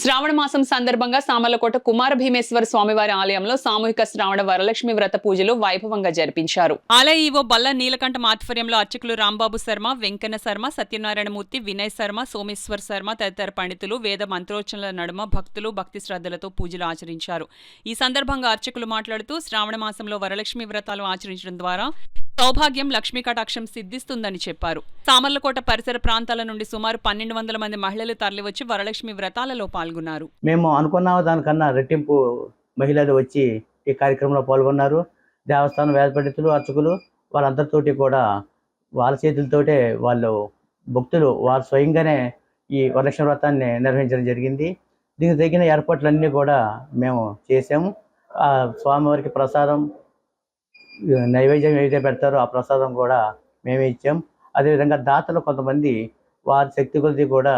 శ్రావణ మాసం సందర్భంగా సామర్లకోట కుమార భీమేశ్వర స్వామివారి ఆలయంలో సామూహిక శ్రావణ వరలక్ష్మి వ్రత పూజలు వైభవంగా జరిపించారు. ఆలయ ఈవో బల్ల నీలకంఠం ఆధ్వర్యంలో అర్చకులు రాంబాబు శర్మ, వెంకన్న శర్మ, సత్యనారాయణమూర్తి, వినయ్ శర్మ, సోమేశ్వర్ శర్మ తదితర పండితులు వేద మంత్రోచ్చరణల నడుమ భక్తులు భక్తి శ్రద్ధలతో పూజలు ఆచరించారు. ఈ సందర్భంగా అర్చకులు మాట్లాడుతూ శ్రావణ మాసంలో వరలక్ష్మి వ్రతాలు ఆచరించడం ద్వారా సౌభాగ్యం, లక్ష్మీ కటాక్షం సిద్ధిస్తుందని చెప్పారు. సామర్లకోట పరిసర ప్రాంతాల నుండి సుమారు 1200 మంది మహిళలు తరలివచ్చి వరలక్ష్మి వ్రతాలలో పాల్గొన్నారు. మేము అనుకున్న దానికన్నా రెట్టింపు మహిళలు వచ్చి ఈ కార్యక్రమంలో పాల్గొన్నారు. దేవస్థానం వేద పండితులు, అర్చకులు వాళ్ళందరితోటి కూడా వాళ్ళ చేతులతోటే వాళ్ళు భక్తులు వారు స్వయంగానే ఈ వరలక్ష్మి వ్రతాన్ని నిర్వహించడం జరిగింది. దీనికి తగిన ఏర్పాట్లన్నీ కూడా మేము చేసాము. స్వామివారికి ప్రసాదం నైవేద్యం ఏదైతే పెడతారో ఆ ప్రసాదం కూడా మేమే ఇచ్చాం. అదేవిధంగా దాతలు కొంతమంది వారి శక్తి కొద్ది కూడా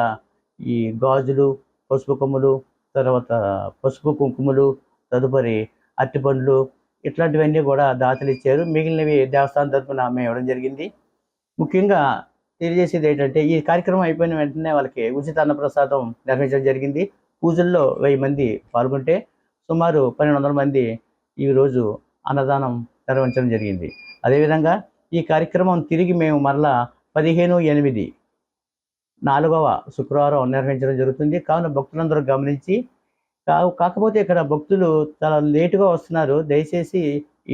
ఈ గాజులు, పసుపు కొమ్ములు, తర్వాత పసుపు కుంకుమలు, తదుపరి అరటిపండ్లు ఇట్లాంటివన్నీ కూడా దాతలు ఇచ్చారు. మిగిలినవి దేవస్థానం తరఫున మేము ఇవ్వడం జరిగింది. ముఖ్యంగా తెలియజేసేది ఏంటంటే ఈ కార్యక్రమం అయిపోయిన వెంటనే వాళ్ళకి ఉచిత అన్నప్రసాదం నిర్వహించడం జరిగింది. పూజల్లో 1000 మంది పాల్గొంటే సుమారు 1200 మంది ఈరోజు అన్నదానం నిర్వహించడం జరిగింది. అదేవిధంగా ఈ కార్యక్రమం తిరిగి మేము మరలా 15/8 4వ శుక్రవారం నిర్వహించడం జరుగుతుంది. కావున భక్తులందరూ గమనించి కాకపోతే ఇక్కడ భక్తులు చాలా లేటుగా వస్తున్నారు. దయచేసి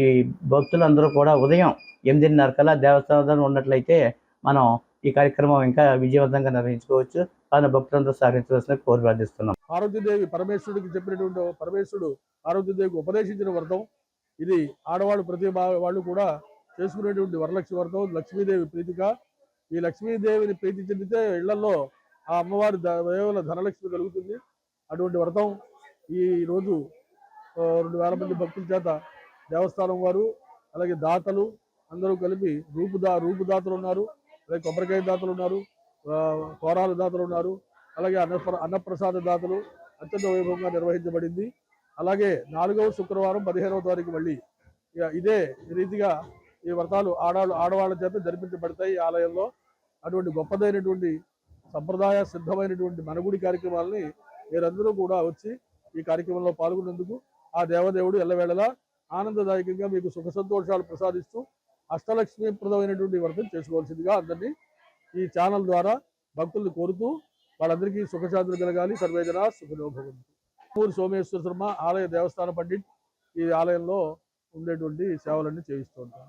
ఈ భక్తులందరూ కూడా ఉదయం 8:30 కల్లా దేవస్థానం ఉన్నట్లయితే మనం ఈ కార్యక్రమం ఇంకా విజయవంతంగా నిర్వహించుకోవచ్చు. కావున భక్తులందరూ సహకరించవలసిన కోరి ప్రార్థిస్తున్నాం. పార్వతీదేవి పరమేశ్వరుడికి చెప్పినటువంటి పరమేశ్వరుడు పార్వతీదేవికి ఉపదేశించిన వ్రతం ఇది. ఆడవాళ్ళు ప్రతి వాళ్ళు కూడా చేసుకునేటువంటి వరలక్ష్మి వ్రతం లక్ష్మీదేవి ప్రీతిగా. ఈ లక్ష్మీదేవిని ప్రీతి చెందితే ఇళ్లలో ఆ అమ్మవారి కేవలం ధనలక్ష్మి కలుగుతుంది. అటువంటి వ్రతం ఈ రోజు 2000 మంది భక్తుల చేత దేవస్థానం వారు అలాగే దాతలు అందరూ కలిపి రూపుదాతలు ఉన్నారు, అలాగే కొబ్బరికాయ దాతలు ఉన్నారు, కోరాల దాతలు ఉన్నారు, అలాగే అన్నప్రసాద దాతలు అత్యంత వైభవంగా నిర్వహించబడింది. అలాగే 4వ శుక్రవారం 15వ తారీఖు మళ్ళీ ఇదే రీతిగా ఈ వ్రతాలు ఆడవాళ్ళ చేత జరిపించబడతాయి ఈ ఆలయంలో. అటువంటి గొప్పదైనటువంటి సంప్రదాయ సిద్ధమైనటువంటి మనగుడి కార్యక్రమాలని మీరందరూ కూడా వచ్చి ఈ కార్యక్రమంలో పాల్గొన్నందుకు ఆ దేవదేవుడు ఎల్లవేళలా ఆనందదాయకంగా మీకు సుఖ సంతోషాలు ప్రసాదిస్తూ అష్టలక్ష్మీప్రదమైనటువంటి వ్రతం చేసుకోవాల్సిందిగా అందరినీ ఈ ఛానల్ ద్వారా భక్తుల్ని కోరుతూ వాళ్ళందరికీ సుఖశాంతులు కలగాలి. సర్వేజన సుఖినో భవంతు. సోమేశ్వర శర్మ ఆలయ దేవస్థాన పండిట్ ఈ ఆలయంలో ఉండేటువంటి సేవలన్నీ చేయిస్తూ ఉంటారు.